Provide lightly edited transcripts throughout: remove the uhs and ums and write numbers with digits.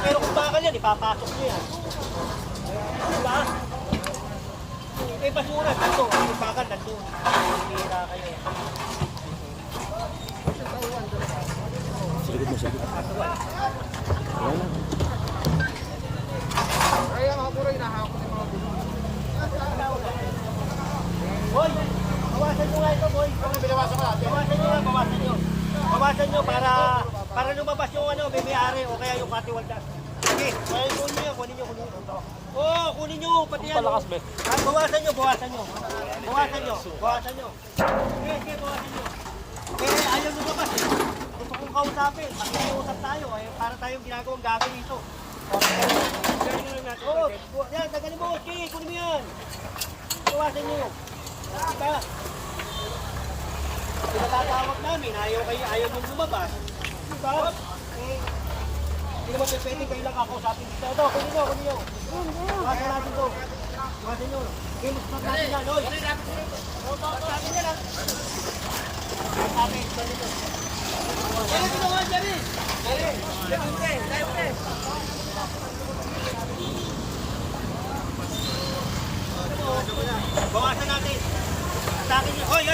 Pero kung bakal yan, ipapasok nyo yan. Diba? May basura, dito. Yung bakal, nandun. Hira kayo. Sagot mo, sagot. Ayan na. Kaya mga puro inahakot yung mga bulong. Boy, bawasan nyo nga ito, boy. Binawasan ko natin. Bawasan nyo nga, bawasan nyo. Bawasan nyo para lumabas yung may-ari o kaya yung katiwaldas. Sige, kunin nyo yan, kunin nyo. Oo, kunin nyo, pati yan. Palakas, be. Bawasan nyo. Bawasan nyo. Sige, bawasan nyo. Ayaw lumabas. Gusto kong kausapin. Makikiusap tayo. Para tayong ginagawang gabi dito. Oo, yan, tagalin mo. Sige, kunin mo yan. Bawasan nyo. Diba? Pinatatawag namin, ayaw nyo lumabas. Diba? Hindi naman pwede kayo lang kakausapin dito. Ito, kunin nyo. Bawasan natin ito. Bawasan nyo. Kilos na natin yan, oy. Bawasan nyo lang. Sabi, ito dito. Jerry, ginawa, Jerry! Jerry! Bawasan natin. Sa akin yun. Hoy!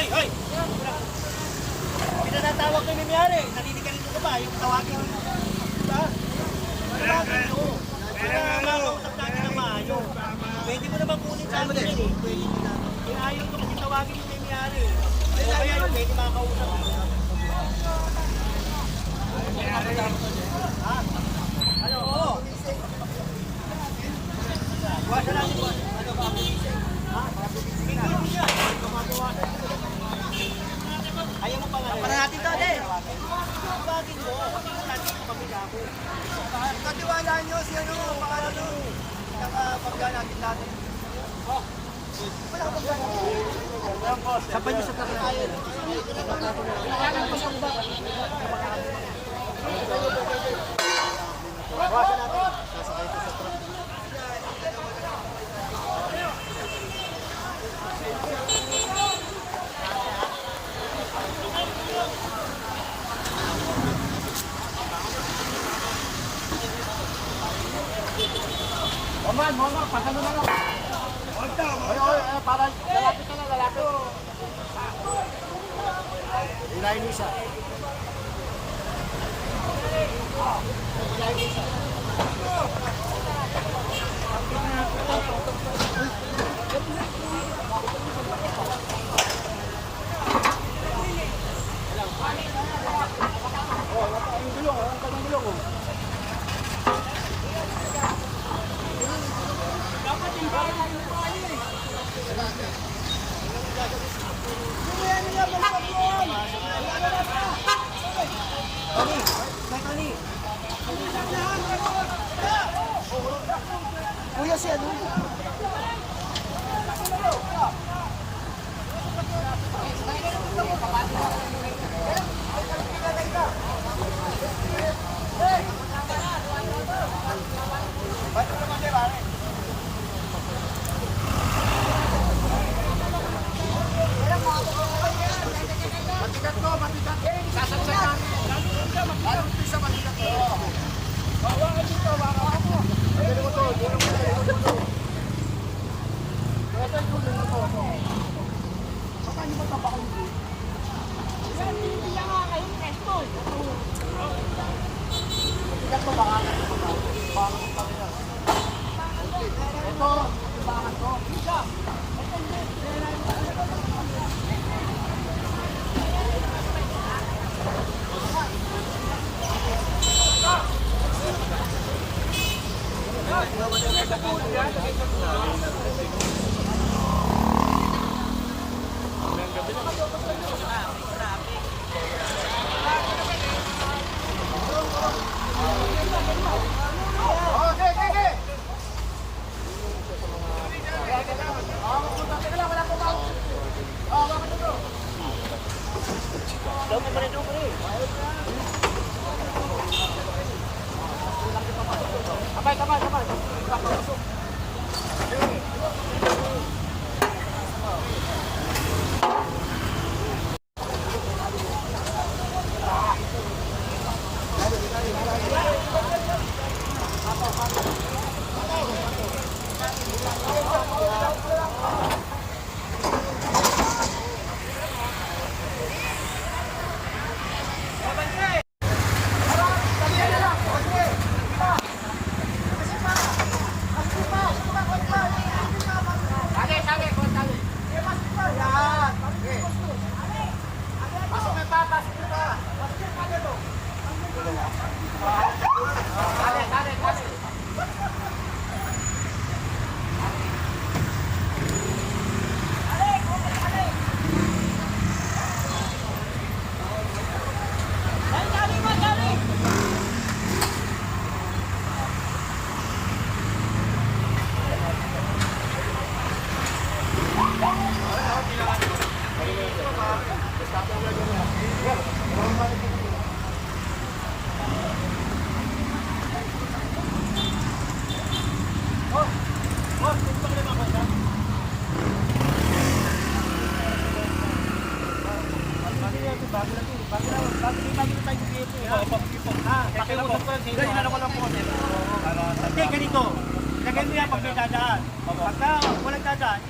Pinatawag ko yung may-ari. Naninigarin ko ba? Yung tawagin. Diba? Tawagin nyo. Para makausap natin ng maayos. Pwede mo naman kunin sa amin yan eh. Ayaw ko kasi tawagin yung may-ari. O kaya yung pwede makakausap. Ha? Ano? Oo. Bawasan natin po. Ano ba? Ayaw mo pa nga. Para natin to, de. Bagin mo. Natin ito kami ako. Katiwalaan nyo si ano, pangalan nyo. Nakapagyan natin natin. Sapan nyo sa tayo. Bawasan natin. Sasakay ito sa truck. Mama, pagano na lang. Oy, para lalapit ka na, lalapit. Ilayin mo isa. Kuya si ano? Matikat ko, matikat. Sasaksak namin. Lalong pisa matikat ko. Bawakan dito, bawakan mo. Dali mo to, dali mo to. Ito yung dali mo to. Baka hindi mo tapakan dito. Yan, hindi nga kayo, esto. Matikat ko, baka ka ito. Baka ko pa rin. Ito, bakan ko. Isa.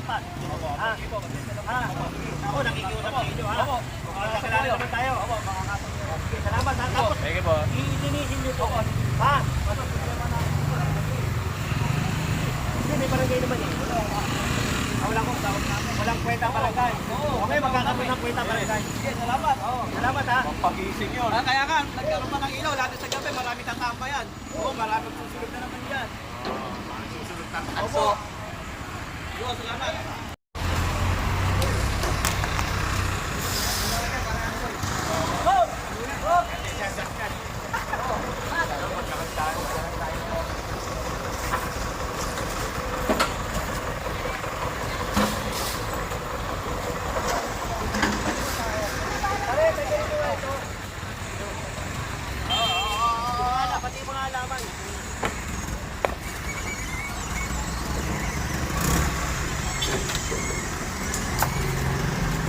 lumilipat. Ha? Ha? Ako, nakikiusap sa inyo, ha? Kakilala naman tayo. Okay, salamat, ha? Tapos, Thank you po. iitinisin nyo to. Ha? Hindi, may barangay naman eh. Walang kwenta barangay. Okay, magkakaroon ng kwenta barangay. Sige, salamat. Salamat, ha? Pagising yun. Kaya nga, nagkaroon pa ng ilaw, lalo sa gabi, marami tatambayan. Oo, marami susunod na naman yan. Susunod na. Opo. Yo, salamat. Pati mga alaman.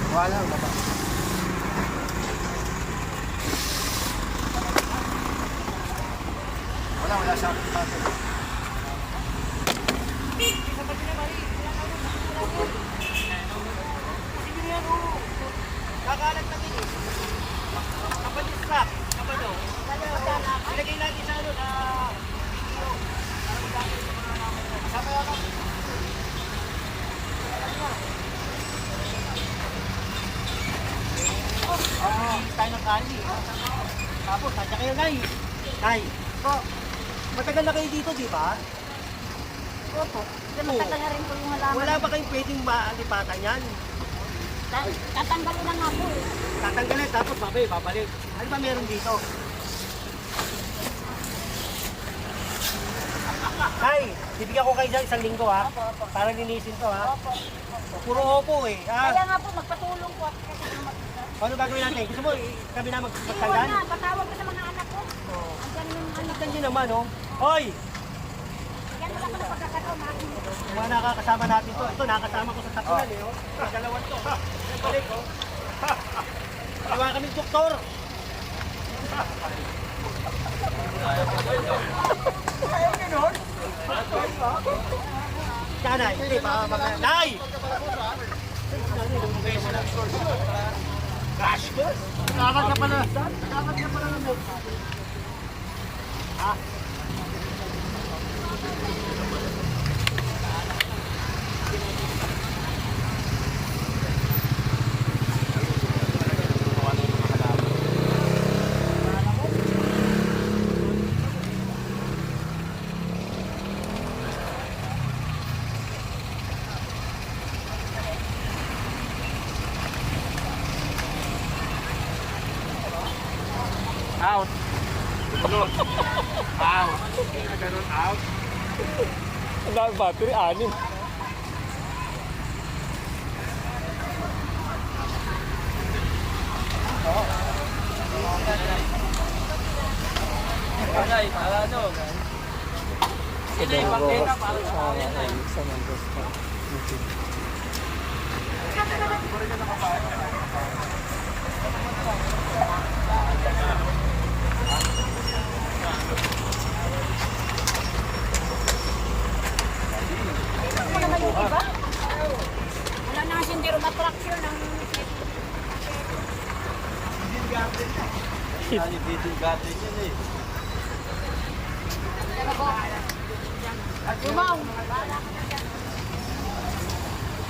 Wala, baba. Wala sa akin. Kakalat na din eh. Kapag distract, kapag no. Ilagay natin sa ano na video. Para magamit sa mga naman. Kasama yan ako. Tayo ng kali. Tapos, sadya kayo, Nay. Nay. Matagal na kayo dito, di ba? Opo. Kasi matagal na rin po yung halaman. Wala ba kayong pwedeng maalipatan yan? Tatanggalin na nga po eh. Tatanggalin, tapos babalik. Ano ba meron dito? Tay, bibigyan ko kayo dyan 1 linggo ha. Para linisin to ha. Puro opo eh. Kaya nga po, magpatulong po ako kasi na magpatulong. Ano gagawin natin? Gusto mo kami na Iwan magtanggal? na, patawag ko sa mga anak ko. Andyan yung ano. Tignan nyo naman oh. Hoy! Yan wala ko na pagkakataon ha. Yung mga nakakasama natin to. Ito nakakasama ko sa tapunan eh oh. Yung dalawan to. Yung balik oh. Iwa kaming doktor. Ayaw ganon? Nanay, hindi pa mga... Nay! Gosh! Nakakad ka pala. Nakakad ka pala ng book. Ha? Out. Out. Ganun out. Ang dami battery, 6. Ay, para ano? Sila yung pangkita para sa Ano naman yung iba? Wala na kasi hindi rin attraction ng... Video garden yun eh. Lumaw!